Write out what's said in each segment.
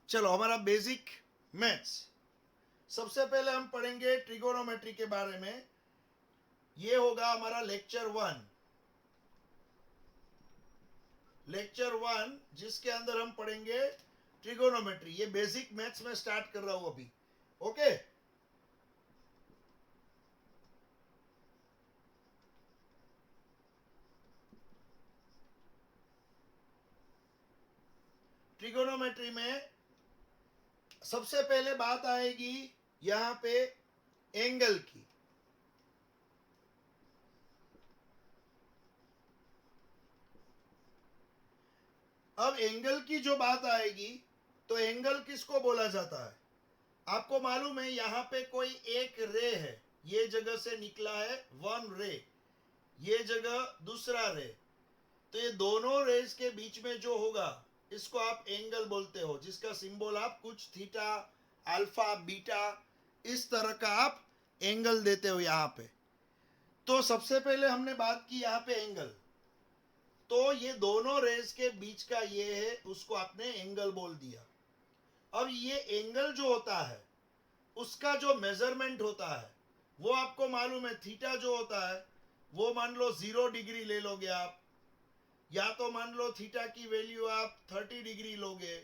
चलो हमारा basic maths, सबसे पहले हम पढ़ेंगे ट्रिगोनोमेट्री के बारे में। ये होगा हमारा लेक्चर 1 जिसके अंदर हम पढ़ेंगे ट्रिगोनोमेट्री। ये बेसिक मैथ्स में स्टार्ट कर रहा हूं अभी। ओके, ट्रिगोनोमेट्री में सबसे पहले बात आएगी यहां पे एंगल की। अब एंगल की जो बात आएगी तो एंगल किसको बोला जाता है? आपको मालूम है यहां पे कोई एक रे है, ये जगह से निकला है वन रे, ये जगह दूसरा रे। तो ये दोनों रेज के बीच में जो होगा इसको आप एंगल बोलते हो, जिसका सिंबल आप कुछ थीटा, अल्फा, बीटा इस तरह का आप एंगल देते हो यहां पे। तो सबसे पहले हमने बात की यहां पे एंगल, तो ये दोनों रेज के बीच का ये है, उसको आपने एंगल बोल दिया। अब ये एंगल जो होता है उसका जो मेजरमेंट होता है वो आपको मालूम है, थीटा जो होता है वो मान लो 0 डिग्री ले लोगे आप, या तो मान लो थीटा की वैल्यू आप 30 डिग्री लोगे,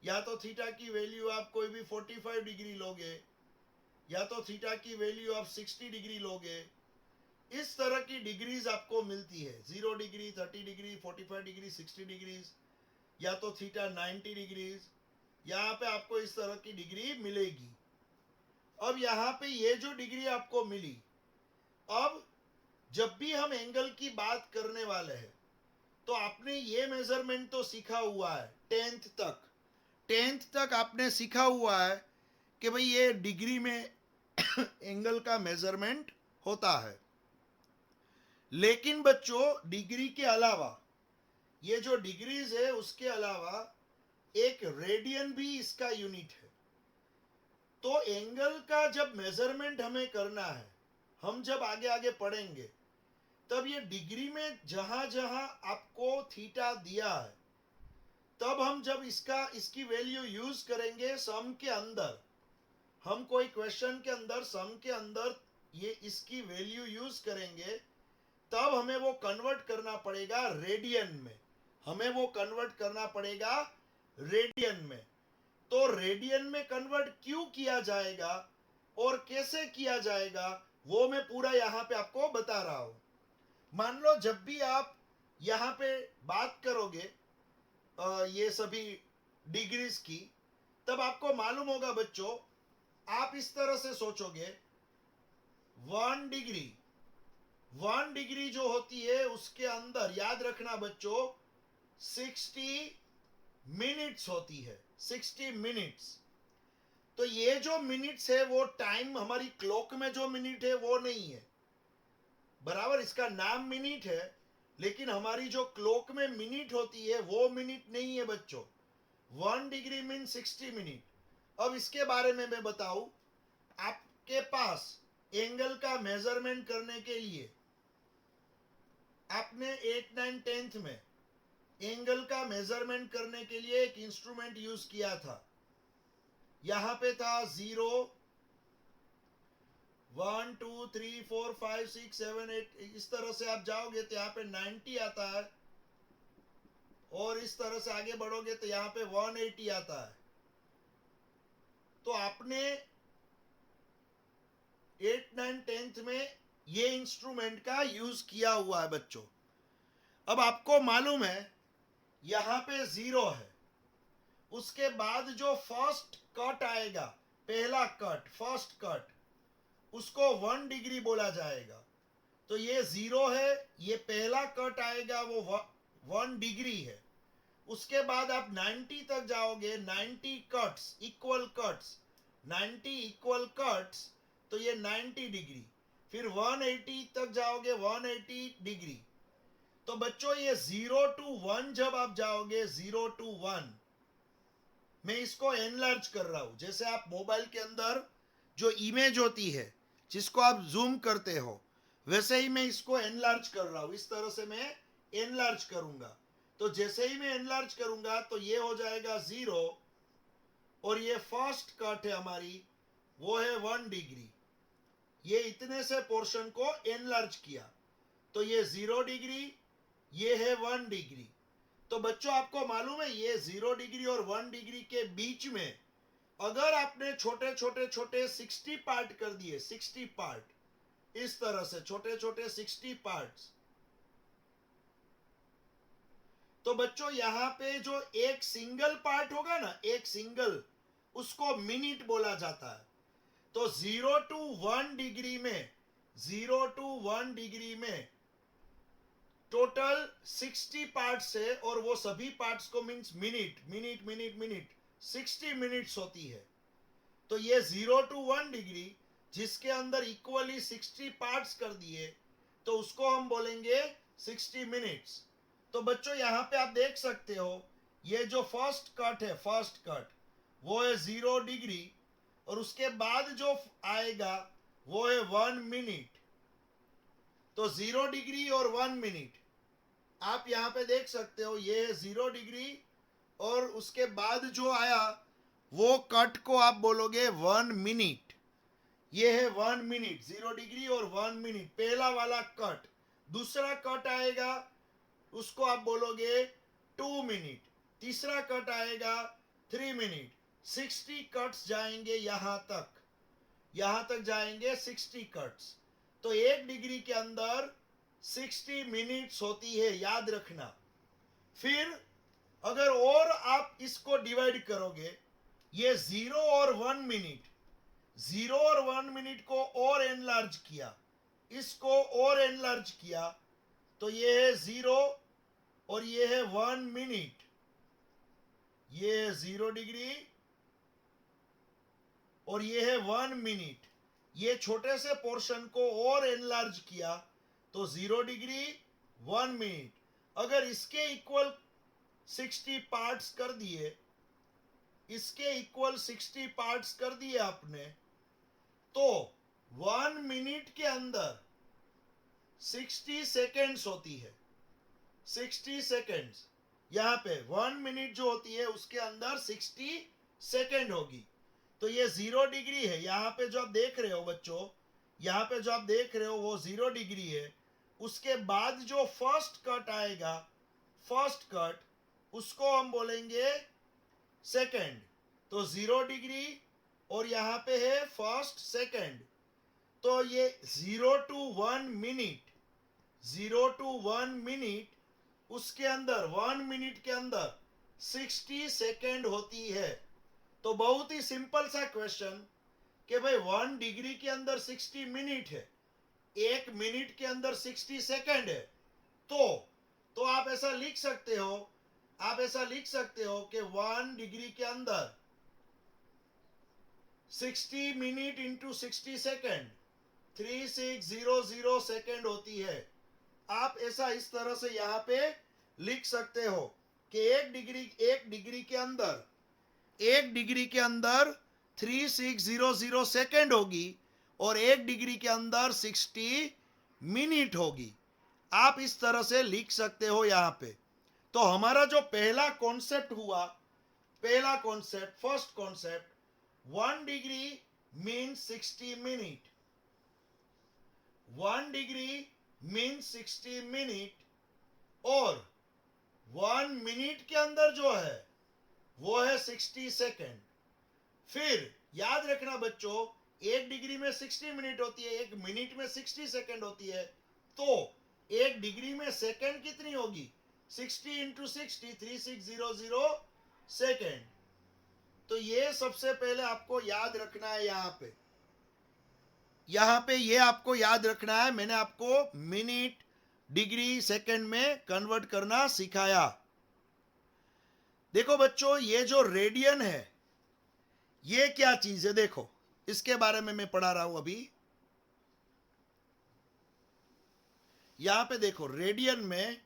या तो थीटा की वैल्यू आप कोई भी 45 डिग्री लोगे, या तो थीटा की वैल्यू आप 60 डिग्री लोगे। इस तरह की डिग्रीज आपको मिलती है, 0 डिग्री, 30 डिग्री, 45 डिग्री, 60 डिग्रीज, या तो थीटा 90 डिग्रीज। यहाँ पे आपको इस तरह की डिग्री मिलेगी। अब यहाँ पे ये जो डिग्री आपको मिली, अब जब भी हम एंगल की बात करने वाले हैं तो आपने ये मेजरमेंट तो सीखा हुआ है 10th तक आपने सीखा हुआ है कि भाई ये डिग्री में एंगल का मेजरमेंट होता है। लेकिन बच्चों डिग्री के अलावा, ये जो डिग्रीज है उसके अलावा एक रेडियन भी इसका यूनिट है। तो एंगल का जब मेजरमेंट हमें करना है, हम जब आगे आगे पढ़ेंगे तब ये डिग्री में जहां जहां आपको थीटा दिया है, तब हम जब इसकी वैल्यू यूज करेंगे सम के अंदर, हम कोई क्वेश्चन के अंदर सम के अंदर ये इसकी वैल्यू यूज करेंगे, तब हमें वो कन्वर्ट करना पड़ेगा रेडियन में। हमें वो कन्वर्ट करना पड़ेगा रेडियन में। तो रेडियन में कन्वर्ट क्यों किया जाएगा और कैसे किया जाएगा वो मैं पूरा यहां पे आपको बता रहा हूं। मान लो जब भी आप यहां पे बात करोगे ये सभी डिग्रीज की, तब आपको मालूम होगा बच्चों, आप इस तरह से सोचोगे 1 डिग्री, 1 डिग्री जो होती है उसके अंदर याद रखना बच्चों 60 मिनट्स होती है, 60 मिनट्स। तो ये जो मिनट्स है वो टाइम, हमारी क्लॉक में जो मिनट है वो नहीं है, बराबर इसका नाम मिनट है, लेकिन हमारी जो क्लॉक में मिनट होती है वो मिनट नहीं है बच्चों। 1 डिग्री मीन 60 मिनट। अब इसके बारे में मैं बताऊं, आपके पास एंगल का मेजरमेंट करने के लिए आपने 8, 9, 10th में एंगल का मेजरमेंट करने के लिए एक इंस्ट्रूमेंट यूज किया था। यहां पे था 0, 1, 2, 3, 4, 5, 6, 7, 8, इस तरह से आप जाओगे तो यहाँ पे 90 आता है, और इस तरह से आगे बढ़ोगे तो यहाँ पे 180 आता है। तो आपने 8, 9, 10th में ये इंस्ट्रूमेंट का यूज किया हुआ है बच्चों। अब आपको मालूम है यहां पे 0 है, उसके बाद जो फर्स्ट कट आएगा, पहला कट, फर्स्ट कट, उसको 1 डिग्री बोला जाएगा। तो ये 0 है, ये पहला कट आएगा वो 1 डिग्री है। उसके बाद आप 90 तक जाओगे, 90 cuts, equal cuts, 90 equal cuts, तो ये 90 डिग्री। फिर 180 तक जाओगे, 180 डिग्री। तो बच्चों ये 0 to 1 जब आप जाओगे, 0 to 1, मैं इसको एनलार्ज कर रहा हूं। जैसे आप मोबाइल के अंदर जो इमेज होती है जिसको आप जूम करते हो, वैसे ही मैं इसको एनलार्ज कर रहा हूं। इस तरह से मैं एनलार्ज करूंगा। तो जैसे ही मैं एनलार्ज करूंगा तो ये हो जाएगा 0, और ये फर्स्ट कट है हमारी, वो है 1 डिग्री। ये इतने से पोर्शन को एनलार्ज किया, तो ये 0 डिग्री, ये है 1 डिग्री। तो बच्चों आपको मालूम है ये 0 डिग्री और 1 डिग्री के बीच में अगर आपने छोटे छोटे छोटे 60 पार्ट कर दिए, 60 पार्ट, इस तरह से छोटे छोटे 60 पार्ट्स, तो बच्चों यहां पे जो एक सिंगल पार्ट होगा ना, एक सिंगल, उसको मिनट बोला जाता है। तो 0 to 1 डिग्री में, 0 to 1 डिग्री में टोटल 60 पार्ट्स है, और वो सभी पार्ट्स को means minute minute minute minute 60 minutes होती है। तो ये 0 to 1 डिग्री जिसके अंदर इक्वली 60 पार्ट्स कर दिए, तो उसको हम बोलेंगे 60 मिनट्स। तो बच्चों यहां पे आप देख सकते हो ये जो फर्स्ट कट है, फर्स्ट कट वो है 0 डिग्री, और उसके बाद जो आएगा वो है 1 मिनट। तो 0 डिग्री और 1 मिनट आप यहां पे देख सकते हो, ये है 0 डिग्री, और उसके बाद जो आया वो कट को आप बोलोगे 1 मिनट। ये है 1 मिनट, 0 डिग्री और 1 मिनट पहला वाला कट। दूसरा कट आएगा उसको आप बोलोगे 2 मिनट। तीसरा कट आएगा 3 मिनट। 60 कट्स जाएंगे यहां तक जाएंगे 60 कट्स। तो 1 डिग्री के अंदर 60 मिनट्स होती है, याद रखना। फिर अगर और आप इसको डिवाइड करोगे, ये 0 और 1 मिनट, 0 और 1 मिनट को और एनलार्ज किया, इसको और एनलार्ज किया, तो ये है 0 और ये है 1 मिनट। ये है 0 डिग्री और ये है 1 मिनट। ये छोटे से पोर्शन को और एनलार्ज किया, तो 0 डिग्री 1 मिनट। अगर इसके इक्वल 60 पार्ट्स कर दिए, इसके इक्वल 60 पार्ट्स कर दिए आपने, तो 1 मिनट के अंदर 60 सेकेंड्स होती है। 60 सेकेंड्स, यहां पे 1 मिनट जो होती है उसके अंदर 60 सेकेंड होगी। तो ये 0 डिग्री है, यहां पे जो आप देख रहे हो बच्चों, यहां पे जो आप देख रहे हो वो 0 डिग्री है। उसके बाद जो फर्स्ट कट आएगा, फर्स्ट कट, उसको हम बोलेंगे सेकेंड। तो 0 डिग्री और यहां पे है फर्स्ट सेकेंड। तो ये 0 to 1 मिनट, 0 to 1 मिनट, उसके अंदर 1 मिनट के अंदर 60 सेकेंड होती है। तो बहुत ही सिंपल सा क्वेश्चन कि भाई 1 डिग्री के अंदर 60 मिनट है, 1 मिनट के अंदर 60 सेकेंड है। तो आप ऐसा लिख सकते हो, आप ऐसा लिख सकते हो कि 1 डिग्री के अंदर 60 मिनट इंटू 60 सेकेंड 3600 सेकेंड होती है। आप ऐसा इस तरह से यहां पे लिख सकते हो कि 1 डिग्री के अंदर 1 डिग्री के अंदर 3600 सेकेंड होगी, और 1 डिग्री के अंदर 60 मिनट होगी। आप इस तरह से लिख सकते हो यहां पे। तो हमारा जो पहला कॉन्सेप्ट हुआ, पहला concept, first concept, 1 degree means 60 minute. 1 degree means 60 minute, और 1 मिनट के अंदर जो है वो है 60 सेकेंड। फिर याद रखना बच्चों, 1 डिग्री में 60 मिनट होती है, 1 मिनट में 60 सेकेंड होती है। तो 1 डिग्री में सेकेंड कितनी होगी? 60 इंटू 60, 3600 सेकेंड। तो ये सबसे पहले आपको याद रखना है। यहां पे ये आपको याद रखना है। मैंने आपको मिनट, डिग्री, सेकेंड में कन्वर्ट करना सिखाया। देखो बच्चों, ये जो रेडियन है ये क्या चीज है, देखो इसके बारे में मैं पढ़ा रहा हूं अभी। यहां पे देखो रेडियन में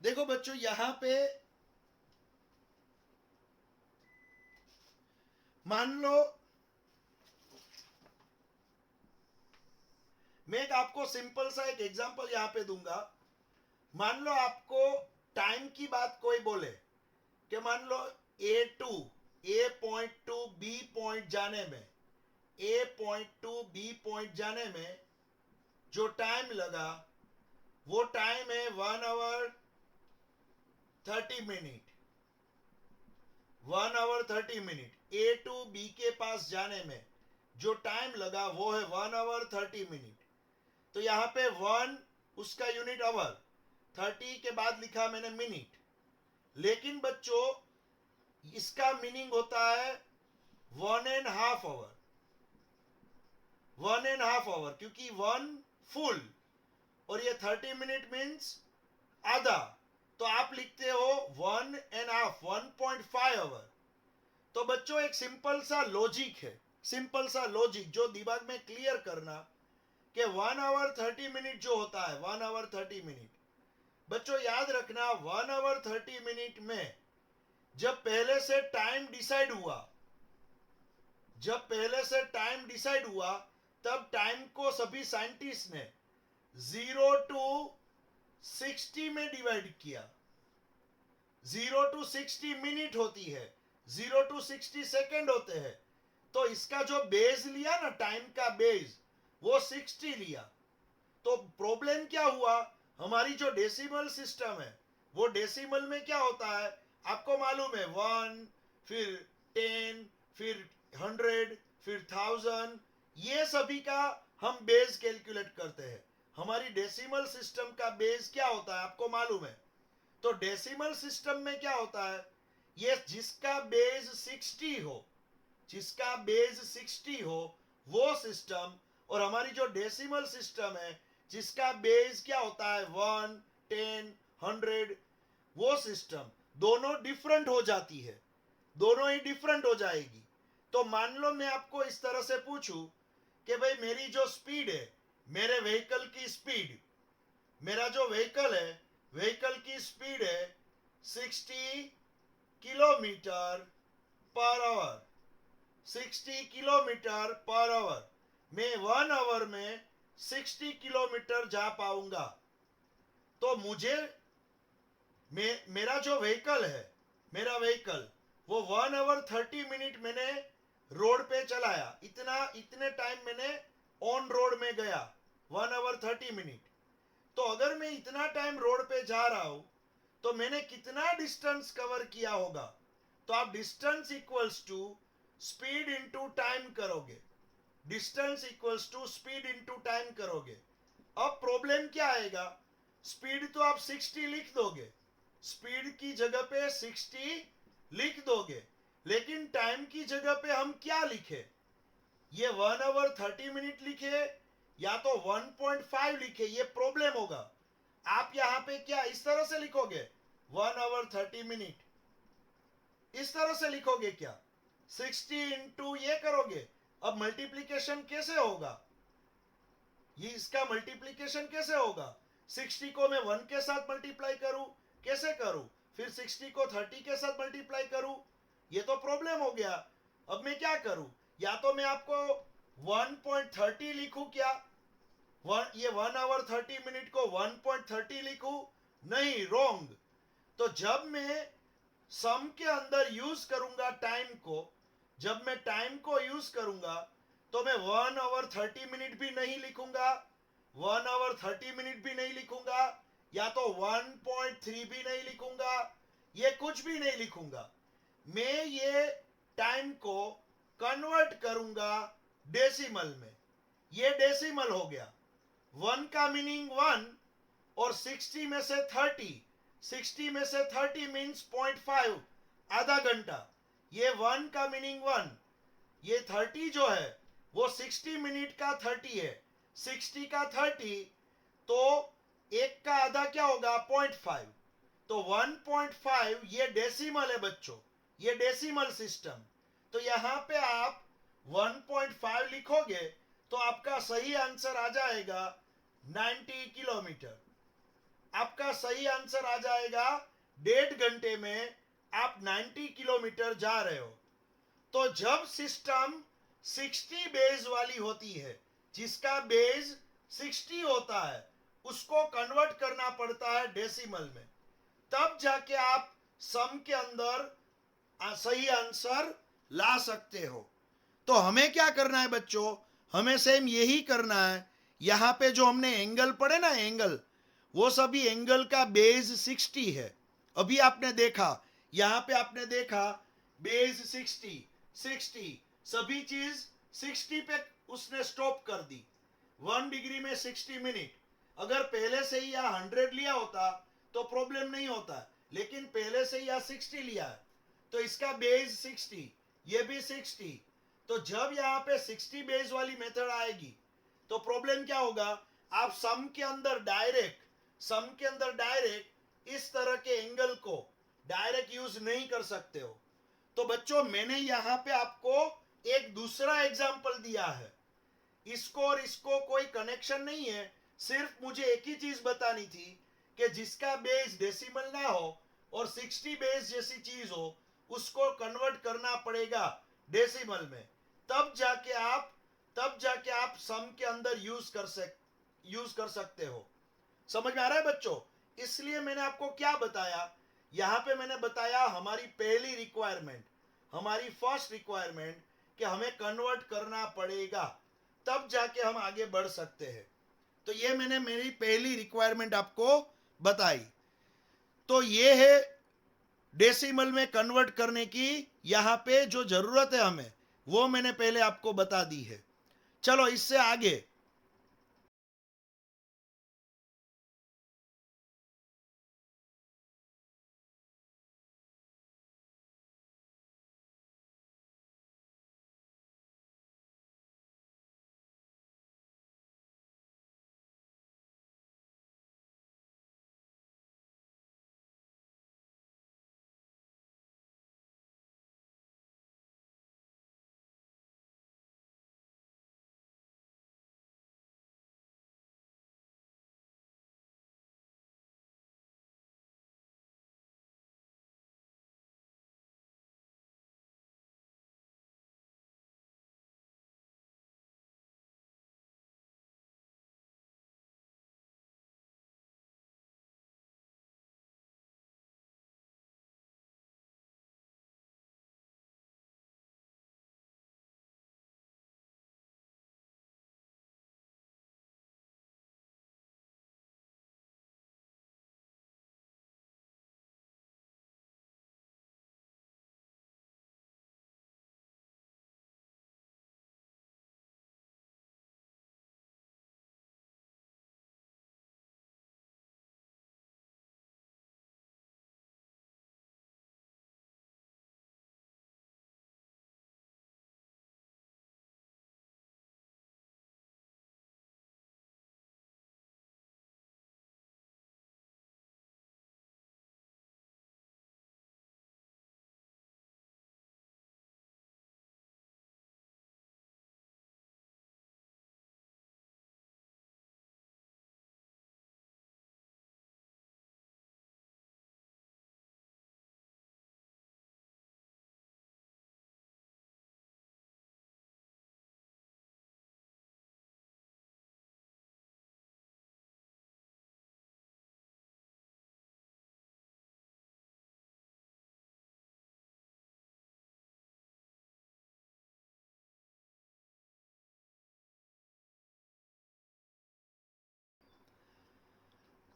देखो बच्चों, यहां पे मान लो मैं आपको सिंपल सा एक एग्जांपल यहां पे दूंगा। मान लो आपको टाइम की बात कोई बोले कि मान लो ए पॉइंट टू बी पॉइंट जाने में, ए पॉइंट टू बी पॉइंट जाने में जो टाइम लगा वो टाइम है 1 hour 30 minute। 1 hour 30 minute। A to B के पास जाने में जो टाइम लगा वो है 1 hour 30 minute। तो यहां पे 1 उसका यूनिट आवर, 30 के बाद लिखा मैंने मिनट। लेकिन बच्चों इसका मीनिंग होता है 1.5 hour। 1.5 hour क्योंकि 1 फुल और ये 30 मिनट मीन्स आधा, तो आप लिखते हो 1.5 1.5 hour। तो बच्चों एक सिंपल सा लॉजिक है, सिंपल सा लॉजिक जो दिमाग में क्लियर करना कि 1 hour 30 minute जो होता है 1 hour 30 minute, बच्चों याद रखना 1 hour 30 minute में जब पहले से टाइम डिसाइड हुआ, जब पहले से टाइम डिसाइड हुआ तब टाइम को सभी साइंटिस्ट ने 0 to 60 में डिवाइड किया। 0 to 60 मिनट होती है, 0 to 60 सेकेंड होते हैं। तो इसका जो बेस लिया ना, टाइम का बेस, वो 60 लिया। तो प्रॉब्लम क्या हुआ, हमारी जो डेसिमल सिस्टम है वो डेसिमल में क्या होता है आपको मालूम है, 1 फिर 10 फिर 100 फिर 1000, ये सभी का हम बेस कैलकुलेट करते हैं। हमारी डेसिमल सिस्टम का बेस क्या होता है आपको मालूम है। तो डेसिमल सिस्टम में क्या होता है, ये जिसका बेस 60 हो, जिसका बेस 60 हो वो सिस्टम, और हमारी जो डेसिमल सिस्टम है जिसका बेस क्या होता है 1 10 100, वो सिस्टम दोनों डिफरेंट हो जाती है, दोनों ही डिफरेंट हो जाएगी। तो मान लो मैं आपको इस तरह से पूछूं कि भाई मेरी जो स्पीड है, मेरे व्हीकल की स्पीड, मेरा जो व्हीकल है व्हीकल की स्पीड है 60 kilometre per hour, 60 kilometre per hour. मैं 1 hour में 60 किलोमीटर जा पाऊंगा। तो मुझे मेरा जो व्हीकल है, मेरा व्हीकल वो 1 hour 30 minute मैंने रोड पे चलाया, इतने टाइम मैंने ऑन रोड में गया 1 hour 30 minute। तो अगर मैं इतना टाइम रोड पे जा रहा हूं तो मैंने कितना डिस्टेंस कवर किया होगा। तो आप distance equals to speed into time करोगे, distance equals to speed into time करोगे। अब प्रॉब्लम क्या आएगा, स्पीड तो आप 60 लिख दोगे, स्पीड की जगह पे 60 लिख दोगे, लेकिन टाइम की जगह पे हम क्या लिखे, ये 1 hour 30 minute लिखे या तो 1.5 लिखे, ये प्रॉब्लम होगा। आप यहां पे क्या इस तरह से लिखोगे 1 hour 30 minute, इस तरह से लिखोगे क्या, 60 इंटू ये करोगे। अब मल्टीप्लीकेशन कैसे होगा, ये इसका मल्टीप्लीकेशन कैसे होगा, 60 को मैं 1 के साथ मल्टीप्लाई करूं, कैसे करूं, फिर 60 को 30 के साथ मल्टीप्लाई करूं, ये तो प्रॉब्लम हो गया। अब मैं क्या करूं, या तो मैं आपको 1.30 लिखूं क्या, ये 1 hour 30 minute को 1.30 लिखूं, नहीं, रॉन्ग। तो जब मैं सम के अंदर यूज करूंगा टाइम को, जब मैं टाइम को यूज करूंगा तो मैं 1 hour 30 minute भी नहीं लिखूंगा, 1 hour 30 minute भी नहीं लिखूंगा, या तो 1.3 भी नहीं लिखूंगा, ये कुछ भी नहीं लिखूंगा। मैं ये टाइम को कन्वर्ट करूंगा डेसिमल में, ये डेसिमल हो गया। 1 का मीनिंग 1 और 60 में से 30, 60 में से 30 मीन्स 0.5, आधा घंटा। ये 1 का मीनिंग 1, ये 30 जो है वो 60 मिनट का 30 है, 60 का 30, तो एक का आधा क्या होगा 0.5, तो 1.5 ये डेसिमल है बच्चों, ये डेसिमल सिस्टम। तो यहां पे आप 1.5 लिखोगे तो आपका सही आंसर आ जाएगा 90 किलोमीटर। आपका सही आंसर आ जाएगा 1.5 घंटे में आप 90 किलोमीटर जा रहे हो। तो जब सिस्टम 60 बेस वाली होती है, जिसका बेस 60 होता है उसको कन्वर्ट करना पड़ता है डेसिमल में, तब जाके आप सम के अंदर सही आंसर ला सकते हो। तो हमें क्या करना है बच्चों, हमें सेम यही करना है। यहां पे जो हमने एंगल पढ़े ना, एंगल, वो सभी एंगल का बेस 60 है। अभी आपने देखा, यहां पे आपने देखा बेस 60 सभी चीज 60 पे उसने स्टॉप कर दी। 1 डिग्री में 60 मिनट। अगर पहले से ही यहाँ 100 लिया होता तो प्रॉब्लम नहीं होता, लेकिन पहले से ही यहाँ 60 लिया है तो इसका बेस 60, ये भी 60। तो जब यहाँ पे 60 बेस वाली मेथड आएगी तो प्रॉब्लम क्या होगा, आप सम के अंदर डायरेक्ट इस तरह के एंगल को डायरेक्ट यूज नहीं कर सकते हो। तो बच्चों मैंने यहाँ पे आपको एक दूसरा एग्जांपल दिया है, इसको और इसको कोई कनेक्शन नहीं है, सिर्फ मुझे एक ही चीज बतानी थी कि जिसका बेस डेसिमल ना हो और 60 बेस जैसी चीज हो उसको कन्वर्ट करना पड़ेगा डेसिमल में, तब जाके आप सम के अंदर यूज कर सकते हो। समझ में आ रहा है बच्चों? इसलिए मैंने आपको क्या बताया, यहां पे मैंने बताया हमारी पहली रिक्वायरमेंट, हमारी फर्स्ट रिक्वायरमेंट कि हमें कन्वर्ट करना पड़ेगा, तब जाके हम आगे बढ़ सकते हैं। तो ये मैंने मेरी पहली रिक्वायरमेंट आपको बताई। तो ये है डेसिमल में कन्वर्ट करने की यहां पे जो जरूरत है हमें, वो मैंने पहले आपको बता दी है। चलो इससे आगे,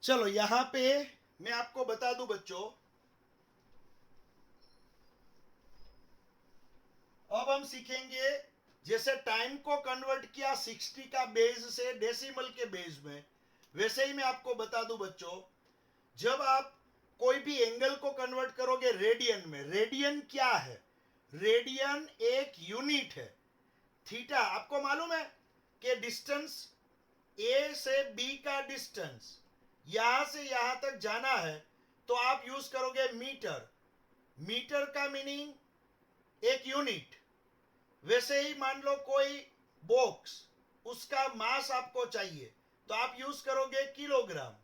चलो यहां पे मैं आपको बता दूं बच्चों, अब हम सीखेंगे जैसे टाइम को कन्वर्ट किया 60 का बेस से डेसिमल के बेस में, वैसे ही मैं आपको बता दूं बच्चों, जब आप कोई भी एंगल को कन्वर्ट करोगे रेडियन में, रेडियन क्या है, रेडियन एक यूनिट है। थीटा आपको मालूम है कि डिस्टेंस ए से बी का डिस्टेंस यहां से यहां तक जाना है तो आप यूज करोगे मीटर। मीटर का मीनिंग एक यूनिट। वैसे ही मान लो कोई बॉक्स, उसका मास आपको चाहिए तो आप यूज करोगे किलोग्राम।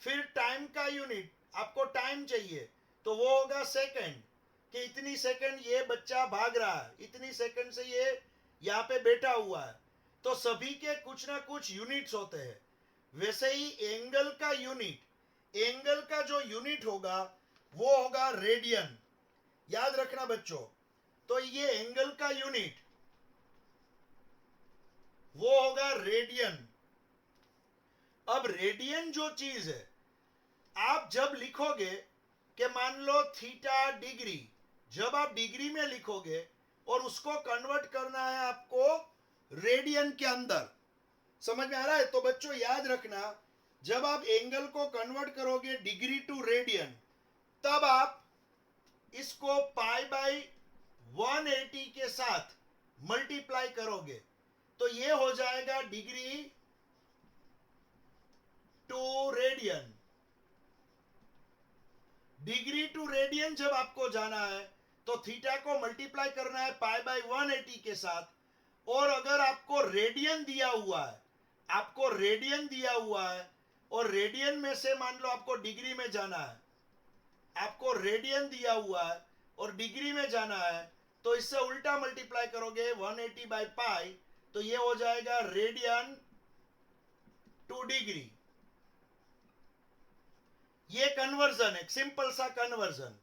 फिर टाइम का यूनिट, आपको टाइम चाहिए तो वो होगा सेकंड, कि इतनी सेकंड ये बच्चा भाग रहा है, इतनी सेकंड से ये यहाँ पे बैठा हुआ है, तो सभी के कुछ ना कुछ यूनिट्स होते हैं। वैसे ही एंगल का यूनिट, एंगल का जो यूनिट होगा वो होगा रेडियन। याद रखना बच्चों, तो ये एंगल का यूनिट वो होगा रेडियन। अब रेडियन जो चीज है, आप जब लिखोगे कि मान लो थीटा डिग्री, जब आप डिग्री में लिखोगे और उसको कन्वर्ट करना है आपको रेडियन के अंदर, समझ में आ रहा है? तो बच्चों याद रखना, जब आप एंगल को कन्वर्ट करोगे डिग्री टू रेडियन, तब आप इसको पाई बाई 180 के साथ मल्टीप्लाई करोगे, तो ये हो जाएगा degree to radian. Degree to radian जब आपको जाना है तो थीटा को मल्टीप्लाई करना है पाई बाई 180 के साथ। और अगर आपको रेडियन दिया हुआ है, आपको रेडियन दिया हुआ है और रेडियन में से मान लो आपको डिग्री में जाना है, आपको रेडियन दिया हुआ है और डिग्री में जाना है, तो इससे उल्टा मल्टीप्लाई करोगे 180 बाई पाई, तो ये हो जाएगा रेडियन टू डिग्री। ये कन्वर्जन है, सिंपल सा कन्वर्जन।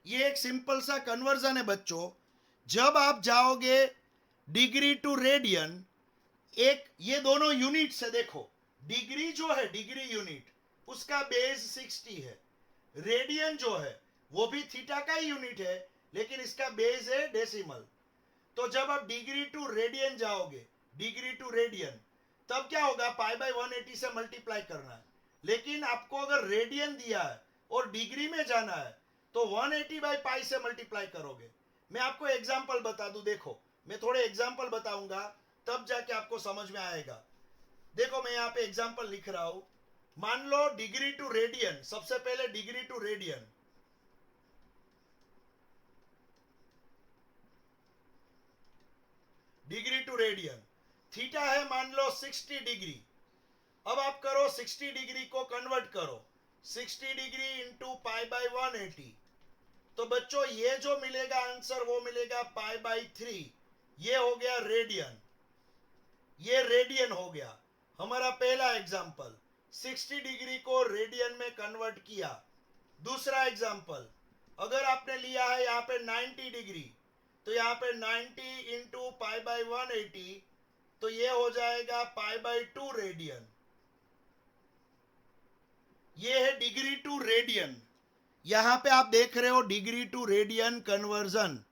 ये एक सिंपल सा कन्वर्जन है बच्चों। जब आप जाओगे डिग्री टू रेडियन, एक ये दोनों यूनिट से देखो, डिग्री जो है डिग्री यूनिट उसका बेस 60 है, रेडियन जो है वो भी थीटा का ही यूनिट है लेकिन इसका बेस है डेसिमल। तो जब आप डिग्री टू रेडियन जाओगे, डिग्री टू रेडियन, तब क्या होगा, पाई बाई 180 से मल्टीप्लाई करना है। लेकिन आपको अगर रेडियन दिया है और डिग्री में जाना है तो 180 बाई पाई से मल्टीप्लाई करोगे। मैं आपको एग्जांपल बता दूं, देखो मैं थोड़े एग्जांपल बताऊंगा तब जाके आपको समझ में आएगा। देखो मैं यहाँ पे एग्जांपल लिख रहा हूं। मान लो डिग्री टू रेडियन, सबसे पहले degree to radian, degree to radian, theta है मान लो 60 डिग्री। अब आप करो 60 डिग्री को कन्वर्ट करो, 60 डिग्री इंटू पाई बाई 180, तो बच्चों ये जो मिलेगा आंसर वो मिलेगा पाई बाई 3। ये हो गया रेडियन, ये रेडियन हो गया हमारा पहला एग्जांपल। 60 डिग्री को रेडियन में कन्वर्ट किया। दूसरा एग्जांपल, अगर आपने लिया है यहाँ पे 90 डिग्री, तो यहाँ पे 90 इंटू पाई बाई 180, तो ये हो जाएगा पाई बाई 2 रेडियन। ये है डिग्री टू रेडियन। यहां पे आप देख रहे हो डिग्री टू रेडियन कन्वर्जन।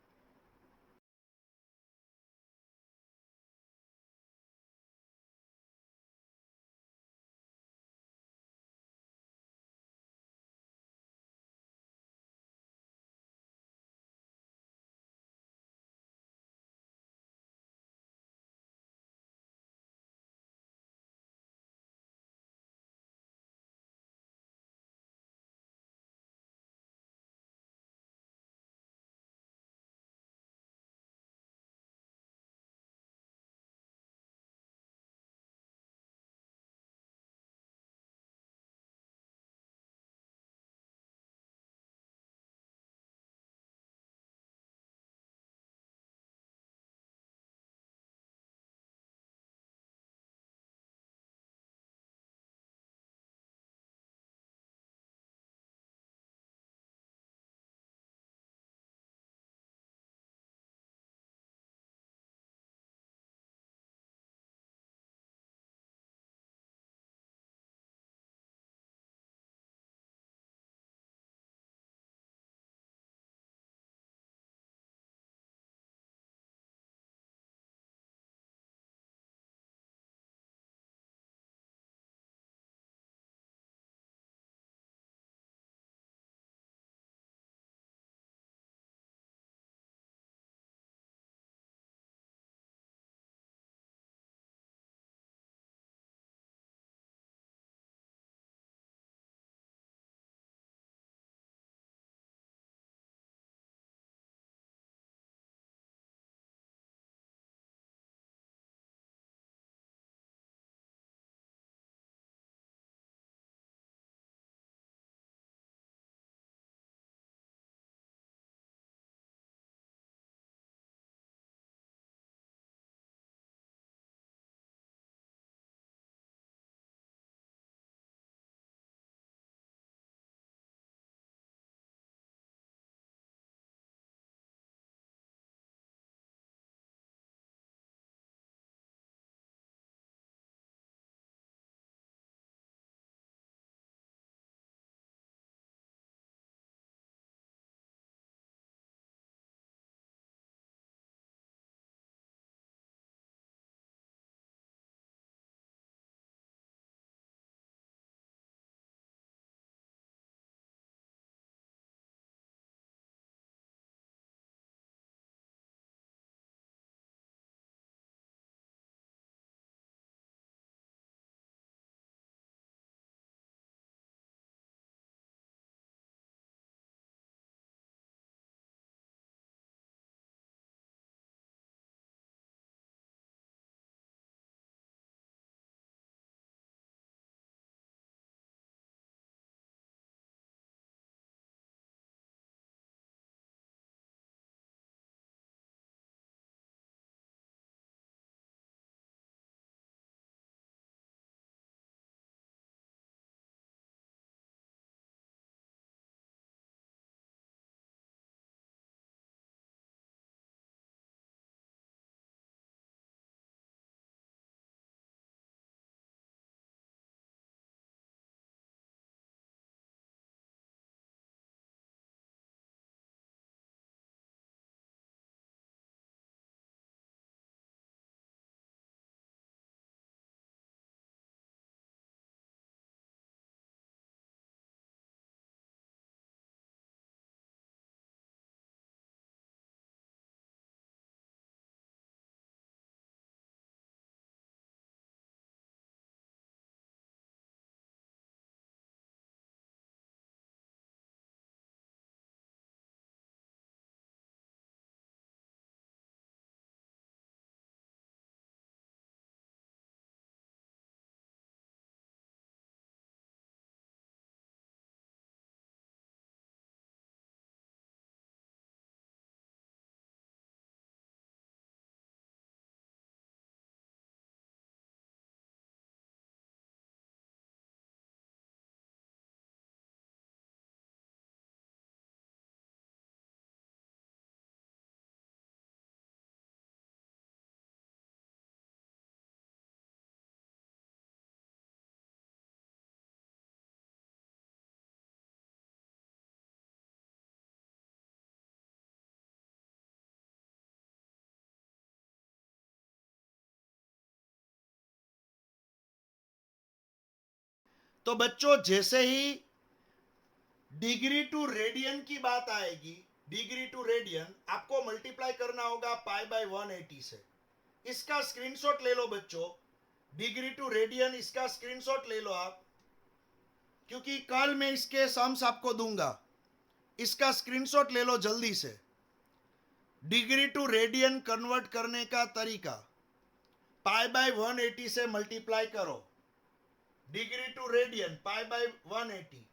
तो बच्चों जैसे ही डिग्री टू रेडियन की बात आएगी, डिग्री टू रेडियन, आपको मल्टीप्लाई करना होगा पाई बाय 180 से। इसका स्क्रीनशॉट ले लो बच्चों, डिग्री टू रेडियन, इसका स्क्रीनशॉट ले लो आप, क्योंकि कल मैं इसके सम्स आपको दूंगा। इसका स्क्रीनशॉट ले लो जल्दी से। डिग्री टू रेडियन कन्वर्ट करने का तरीका, पाई बाय 180 से मल्टीप्लाई करो, degree to radian pi by 180,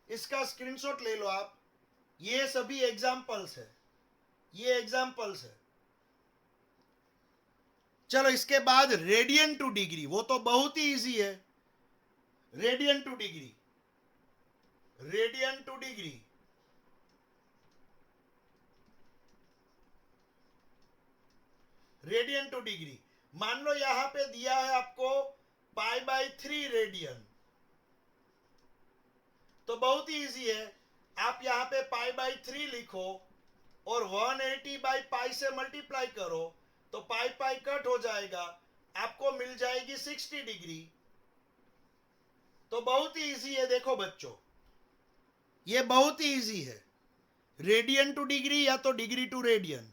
इसका स्क्रीनशॉट ले लो आप। ये सभी एग्जांपल्स है, ये एग्जांपल्स है। चलो इसके बाद रेडियन टू डिग्री, वो तो बहुत ही इजी है। Radian two degree, radian two degree, radian two degree, मान लो यहां पे दिया है आपको पाई बाय 3 रेडियन, तो बहुत ही इजी है। आप यहां पे पाई बाय 3 लिखो और 180 बाय पाई से मल्टीप्लाई करो, तो पाई पाई कट हो जाएगा, आपको मिल जाएगी 60 डिग्री। तो बहुत ही इजी है। देखो बच्चों, ये बहुत ही इजी है, रेडियन टू डिग्री या तो डिग्री टू रेडियन।